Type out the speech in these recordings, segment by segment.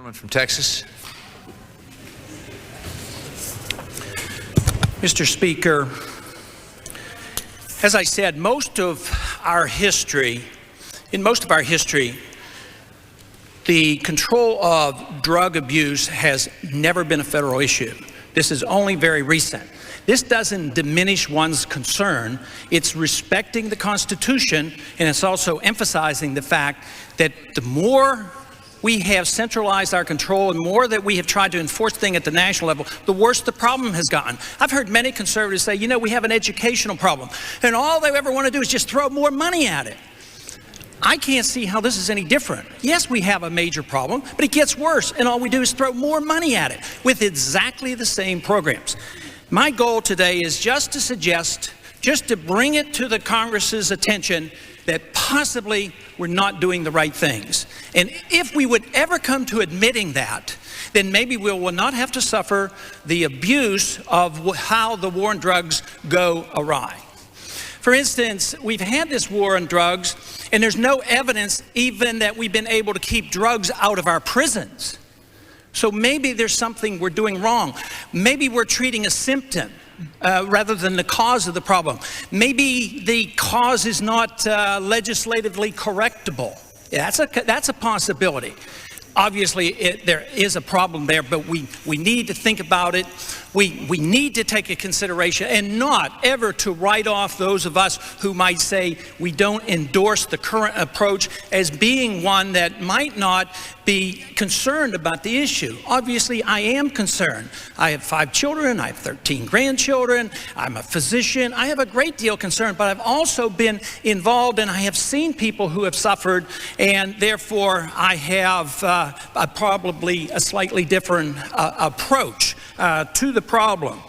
Gentleman from Texas. Mr. Speaker, as I said, in most of our history, the control of drug abuse has never been a federal issue. This is only very recent. This doesn't diminish one's concern. It's respecting the Constitution, and it's also emphasizing the fact that the more we have centralized our control and more that we have tried to enforce things at the national level, the worse the problem has gotten. I've heard many conservatives say, you know, we have an educational problem, and all they ever want to do is just throw more money at it. I can't see how this is any different. Yes, we have a major problem, but it gets worse, and all we do is throw more money at it with exactly the same programs. My goal today is just to bring it to the Congress's attention that possibly we're not doing the right things. And if we would ever come to admitting that, then maybe we will not have to suffer the abuse of how the war on drugs go awry. For instance, we've had this war on drugs, and there's no evidence even that we've been able to keep drugs out of our prisons. So maybe there's something we're doing wrong. Maybe we're treating a symptom rather than the cause of the problem. Maybe the cause is not legislatively correctable. Yeah, that's a possibility. Obviously, there is a problem there, but we need to think about it. We need to take a consideration and not ever to write off those of us who might say we don't endorse the current approach as being one that might not be concerned about the issue. Obviously, I am concerned. I have 5 children. I have 13 grandchildren. I'm a physician. I have a great deal of concern, but I've also been involved and I have seen people who have suffered, and therefore I have probably a slightly different approach to the problem.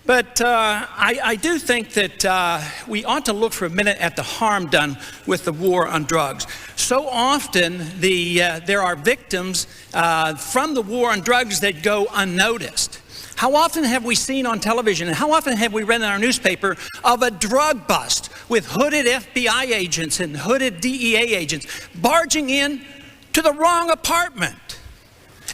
But I do think that we ought to look for a minute at the harm done with the war on drugs. So often there are victims from the war on drugs that go unnoticed. How often have we seen on television, and how often have we read in our newspaper of a drug bust with hooded FBI agents and hooded DEA agents barging in to the wrong apartment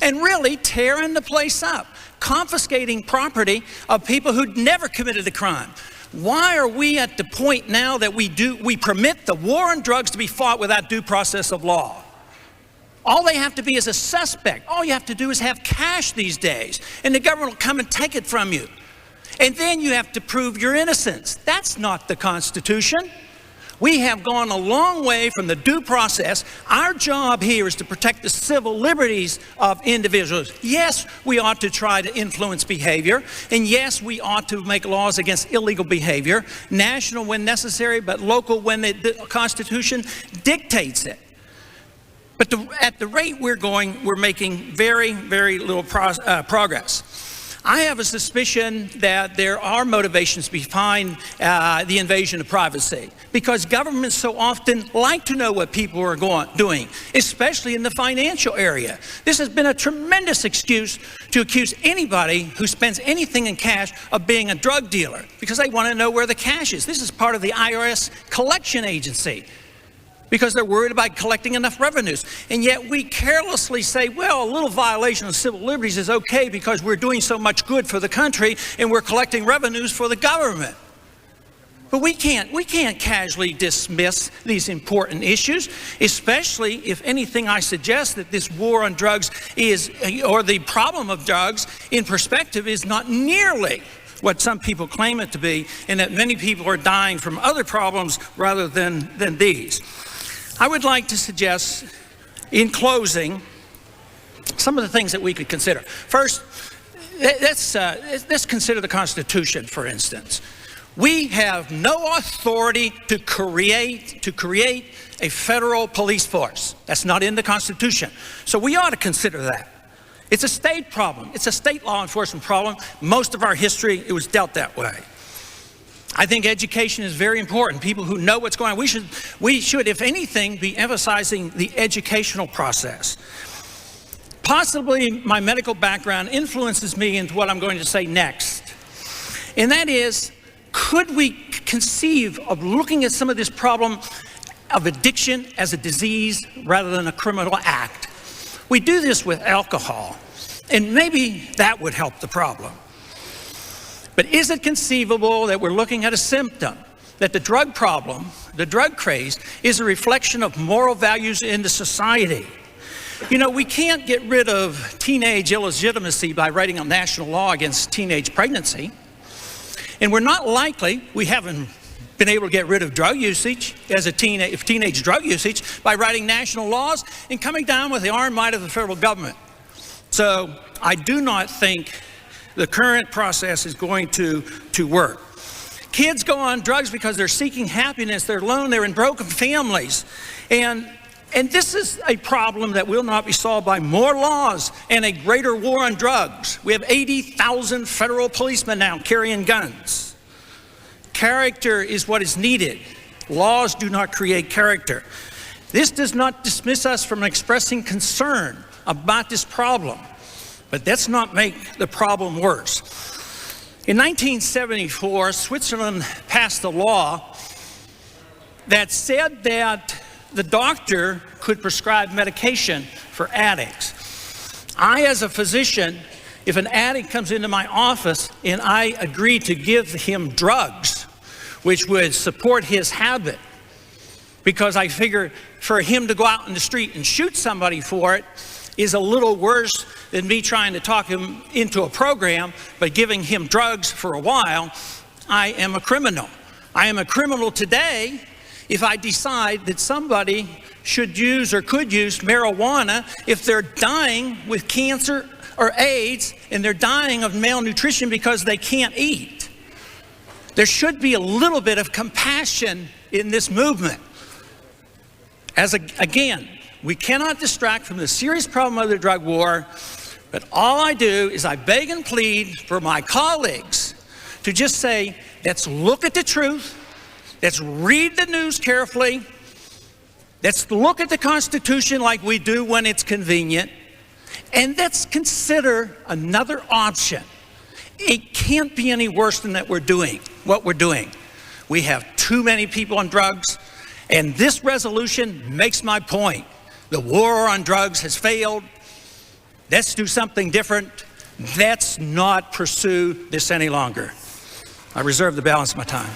and really tearing the place up, confiscating property of people who'd never committed the crime? Why are we at the point now that we permit the war on drugs to be fought without due process of law? All they have to be is a suspect. All you have to do is have cash these days, and the government will come and take it from you. And then you have to prove your innocence. That's not the Constitution. We have gone a long way from the due process. Our job here is to protect the civil liberties of individuals. Yes, we ought to try to influence behavior, and yes, we ought to make laws against illegal behavior, national when necessary, but local when the Constitution dictates it. But at the rate we're going, we're making very, very little progress. I have a suspicion that there are motivations behind the invasion of privacy, because governments so often like to know what people are doing, especially in the financial area. This has been a tremendous excuse to accuse anybody who spends anything in cash of being a drug dealer, because they want to know where the cash is. This is part of the IRS collection agency, because they're worried about collecting enough revenues. And yet we carelessly say, well, a little violation of civil liberties is okay because we're doing so much good for the country and we're collecting revenues for the government. But we can't casually dismiss these important issues, especially if anything I suggest that this war on drugs is, or the problem of drugs in perspective, is not nearly what some people claim it to be, and that many people are dying from other problems rather than these. I would like to suggest, in some of the things that we could consider. First, let's consider the Constitution, for instance. We have no authority to create a federal police force. That's not in the Constitution. So we ought to consider that. It's a state problem. It's a state law enforcement problem. Most of our history, it was dealt that way. I think education is very important. People who know what's going on. We should, if anything, be emphasizing the educational process. Possibly my medical background influences me into what I'm going to say next. And that is, could we conceive of looking at some of this problem of addiction as a disease rather than a criminal act? We do this with alcohol, and maybe that would help the problem. But is it conceivable that we're looking at a symptom, that the drug problem, the drug craze, is a reflection of moral values in the society? You know, we can't get rid of teenage illegitimacy by writing a national law against teenage pregnancy. And we're not likely, we haven't been able to get rid of drug usage as a teenage drug usage by writing national laws and coming down with the armed might of the federal government. So I do not think the current process is going to work. Kids go on drugs because they're seeking happiness, they're alone, they're in broken families. And this is a problem that will not be solved by more laws and a greater war on drugs. We have 80,000 federal policemen now carrying guns. Character is what is needed. Laws do not create character. This does not dismiss us from expressing concern about this problem, but let's not make the problem worse. In 1974, Switzerland passed a law that said that the doctor could prescribe medication for addicts. I, as a physician, if an addict comes into my office and I agree to give him drugs, which would support his habit, because I figure for him to go out in the street and shoot somebody for it is a little worse than me trying to talk him into a program, but giving him drugs for a while, I am a criminal. I am a criminal today if I decide that somebody should use or could use marijuana if they're dying with cancer or AIDS and they're dying of malnutrition because they can't eat. There should be a little bit of compassion in this movement. Again, we cannot distract from the serious problem of the drug war, but all I do is I beg and plead for my colleagues to just say, let's look at the truth, let's read the news carefully, let's look at the Constitution like we do when it's convenient, and let's consider another option. It can't be any worse than what we're doing. We have too many people on drugs, and this resolution makes my point. The war on drugs has failed. Let's do something different. Let's not pursue this any longer. I reserve the balance of my time.